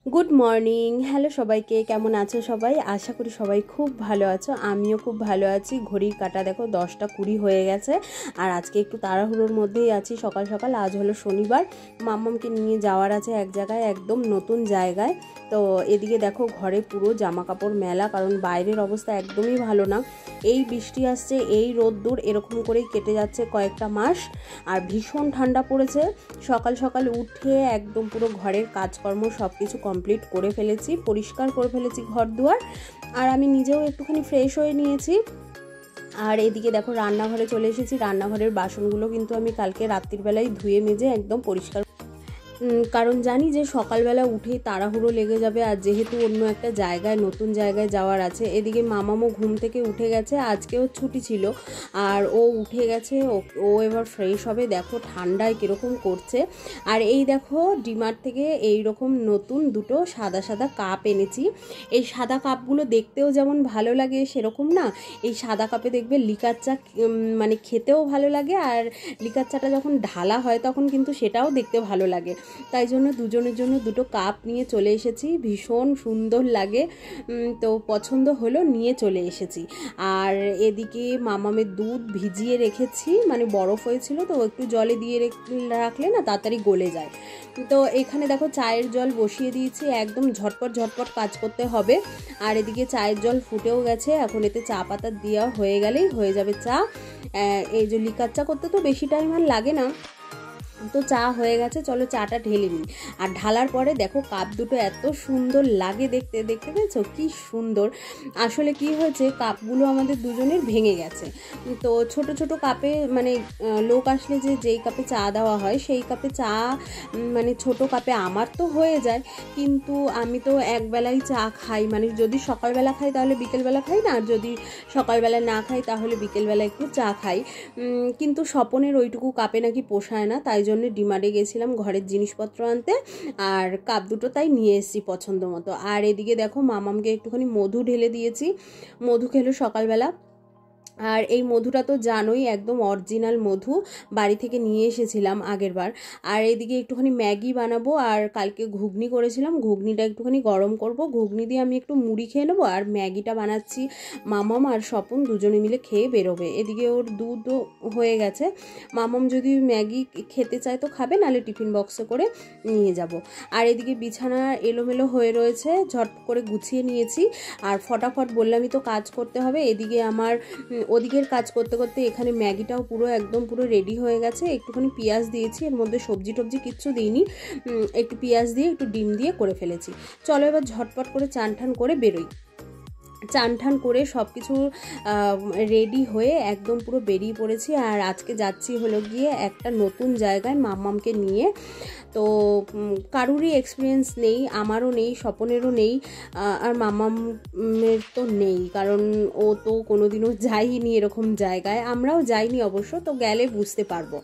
Good morning. Hello সবাইকে, কেমন আছো সবাই? আশা করি সবাই খুব ভালো আছো। আমিও খুব ভালো আছি। ঘড়ির কাঁটা দেখো 10টা 20 হয়ে গেছে। আর আজকে একটু তাড়াহুড়োর মধ্যেই আছি। সকাল সকাল আজ হলো শনিবার, মাম্মামকে নিয়ে যাওয়ার আছে এক জায়গায়, একদম নতুন জায়গায়। তো এদিকে দেখো ঘরে পুরো জামা কাপড় মেলা, কারণ বাইরের অবস্থা একদমই ভালো না। এই বৃষ্টি আসছে, এই রোদ্দুর, এরকম করেই কেটে যাচ্ছে কয়েকটা মাস। আর ভীষণ ঠান্ডা পড়েছে। সকাল সকাল উঠে একদম পুরো ঘরের কাজকর্ম সব কিছু কমপ্লিট করে ফেলেছি, পরিষ্কার করে ফেলেছি ঘর দুয়ার। আর আমি নিজেও একটুখানি ফ্রেশ হয়ে নিয়েছি। আর এদিকে দেখো রান্নাঘরে চলে এসেছি। রান্নাঘরের বাসনগুলো কিন্তু আমি কালকে রাত্রির বেলায় ধুয়ে মেজে একদম পরিষ্কার, কারণ জানি যে সকালবেলা উঠেই তাড়াহুড়ো লেগে যাবে। আর যেহেতু অন্য একটা জায়গায়, নতুন জায়গায় যাওয়ার আছে। এদিকে মামামও ঘুম থেকে উঠে গেছে, আজকেও ছুটি ছিল। আর ও উঠে গেছে, ও এবার ফ্রেশ হবে। দেখো ঠান্ডায় কীরকম করছে। আর এই দেখো ডিমার্ট থেকে এই রকম নতুন দুটো সাদা সাদা কাপ এনেছি। এই সাদা কাপগুলো দেখতেও যেমন ভালো লাগে, সেরকম না এই সাদা কাপে দেখবে লিকার চা মানে খেতেও ভালো লাগে। আর লিকার চাটা যখন ঢালা হয় তখন কিন্তু সেটাও দেখতে ভালো লাগে। তাই জন্য দুজনের জন্য দুটো কাপ নিয়ে চলে এসেছি। ভীষণ সুন্দর লাগে, তো পছন্দ হলো, নিয়ে চলে এসেছি। আর এদিকে মামামের দুধ ভিজিয়ে রেখেছি, মানে বরফ হয়েছিল তো, একটু জলে দিয়ে রাখলে না তাড়াতাড়ি গলে যায়। তো এখানে দেখো চায়ের জল বসিয়ে দিয়েছি, একদম ঝটপট ঝটপট কাজ করতে হবে। আর এদিকে চায়ের জল ফুটেও গেছে, এখন এতে চা পাতা দেওয়া হয়ে গেলেই হয়ে যাবে চা। এই যে লিকার চা করতে তো বেশি টাইম আর লাগে না। তো চা হয়ে গেছে, চলো চাটা ঢেলে নিই। আর ঢালার পরে দেখো কাপ দুটো এত সুন্দর লাগে দেখতে, দেখতে পেয়েছো কি সুন্দর। আসলে কি হয়েছে, কাপগুলো আমাদের দুজনের ভেঙে গেছে। তো ছোট ছোট কাপে, মানে লোক আসলে যেই কাপে চা দেওয়া হয় সেই কাপে চা, মানে ছোট কাপে আমার তো হয়ে যায়। কিন্তু আমি তো একবেলাই চা খাই, মানে যদি সকালবেলা খাই তাহলে বিকেলবেলা খাই না, আর যদি সকালবেলা না খাই তাহলে বিকেলবেলা একটু চা খাই। কিন্তু স্বপনের ওইটুকু কাপে নাকি পোষায় না, তাই জন্য ডিমার্টে গেছিলাম ঘরের জিনিসপত্র আনতে। আর কাপ দুটো তাই নিয়ে এসেছি পছন্দ মতো। আর এদিকে দেখো মামামকে একটুখানি মধু ঢেলে দিয়েছি, মধু খেলো সকালবেলা। আর এই মধুটা তো জানোই, একদম অরিজিনাল মধু, বাড়ি থেকে নিয়ে এসেছিলাম আগের বার। আর এদিকে একটুখানি ম্যাগি বানাবো, আর কালকে ঘুগনি করেছিলাম, ঘুগনিটা একটুখানি গরম করব, ঘুগনি দিয়ে আমি একটু মুড়ি খেয়ে নেবো। আর ম্যাগিটা বানাচ্ছি, মামাম আর স্বপন দুজনে মিলে খেয়ে বেরোবে। এদিকে ওর দুধও হয়ে গেছে, মামাম যদি ম্যাগি খেতে চায় তো খাবে, নাহলে টিফিন বক্সে করে নিয়ে যাব। আর এদিকে বিছানা এলোমেলো হয়ে রয়েছে, ঝট করে গুছিয়ে নিয়েছি। আর ফটাফট বললামই তো কাজ করতে হবে। এদিকে আমার ওদিকের কাজ করতে করতে এখানে ম্যাগিটাও পুরো একদম পুরো রেডি হয়ে গেছে। একটুখানি পেঁয়াজ দিয়েছি, এর মধ্যে সবজি টবজি কিচ্ছু দিইনি, একটু পেঁয়াজ দিয়ে একটু ডিম দিয়ে করে ফেলেছি। চলো এবার ঝটপট করে চান ঠান করে বেরোই। চান ঠান করে সব কিছু রেডি হয়ে একদম পুরো বেরিয়ে পড়েছি। আর আজকে যাচ্ছি হলো গিয়ে একটা নতুন জায়গায় মাম্মামকে নিয়ে। তো কারুরই এক্সপিরিয়েন্স নেই, আমারও নেই, স্বপনেরও নেই, আর মাম্মামের তো নেই, কারণ ও তো কোনোদিনও যায়নি এরকম জায়গায়, আমরাও যাইনি অবশ্য। তো গেলে বুঝতে পারবো।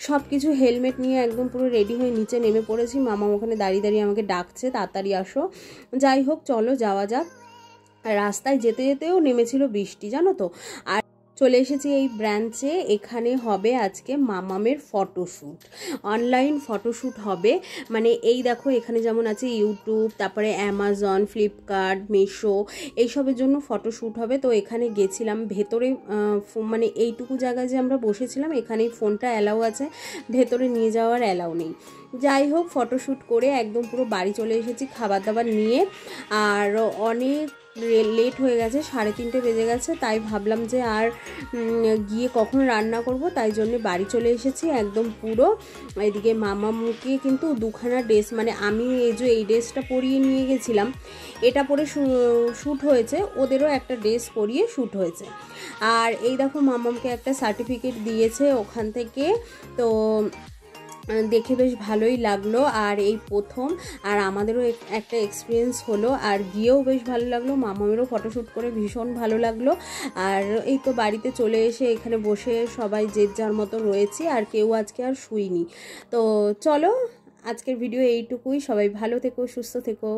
সব কিছু হেলমেট নিয়ে একদম পুরো রেডি হয়ে নিচে নেমে পড়েছি। মামাম ওখানে দাঁড়িয়ে দাঁড়িয়ে আমাকে ডাকছে, তাড়াতাড়ি আসো। যাই হোক চলো যাওয়া যাক। রাস্তায় যেতে যেতেও নেমেছিল বৃষ্টি, জানো তো। আর চলে এসেছি এই ব্রাঞ্চে, এখানে হবে আজকে মামামের ফটোশ্যুট, অনলাইন ফটোশ্যুট হবে। মানে এই দেখো এখানে যেমন আছে ইউটিউব, তারপরে অ্যামাজন, ফ্লিপকার্ট, মিশো, এইসবের জন্য ফটোশ্যুট হবে। তো এখানে গেছিলাম ভেতরে, মানে এইটুকু জায়গায় যে আমরা বসেছিলাম এখানেই ফোনটা অ্যালাউ আছে, ভেতরে নিয়ে যাওয়ার অ্যালাউ নেই। যাই হোক ফটোশ্যুট করে একদম পুরো বাড়ি চলে এসেছি খাবার দাবার নিয়ে। আর অনেক লেট হয়ে গেছে, 3:30 বেজে গেছে। তাই ভাবলাম যে আর গিয়ে কখন রান্না করব, তাই জন্য বাড়ি চলে এসেছি একদম পুরো। এদিকে মামামুকে কিন্তু দুখানা ড্রেস, মানে আমি এই ড্রেসটা পরিয়ে নিয়ে গেছিলাম, এটা পরে শ্যুট হয়েছে, ওদেরও একটা ড্রেস পরিয়ে শ্যুট হয়েছে। আর এই দেখো মামামকে একটা সার্টিফিকেট দিয়েছে ওখান থেকে, তো দেখে বেশ ভালোই লাগলো। আর এই প্রথম, আর আমাদেরও একটা এক্সপিরিয়েন্স হলো, আর গিয়েও বেশ ভালো লাগলো, মামামেরও ফটোশ্যুট করে ভীষণ ভালো লাগলো। আর এই তো বাড়িতে চলে এসে এখানে বসে সবাই যে যার মতো রয়েছি, আর কেউ আজকে আর শুইনি। তো চলো আজকের ভিডিও এইটুকুই, সবাই ভালো থেকো, সুস্থ থেকো।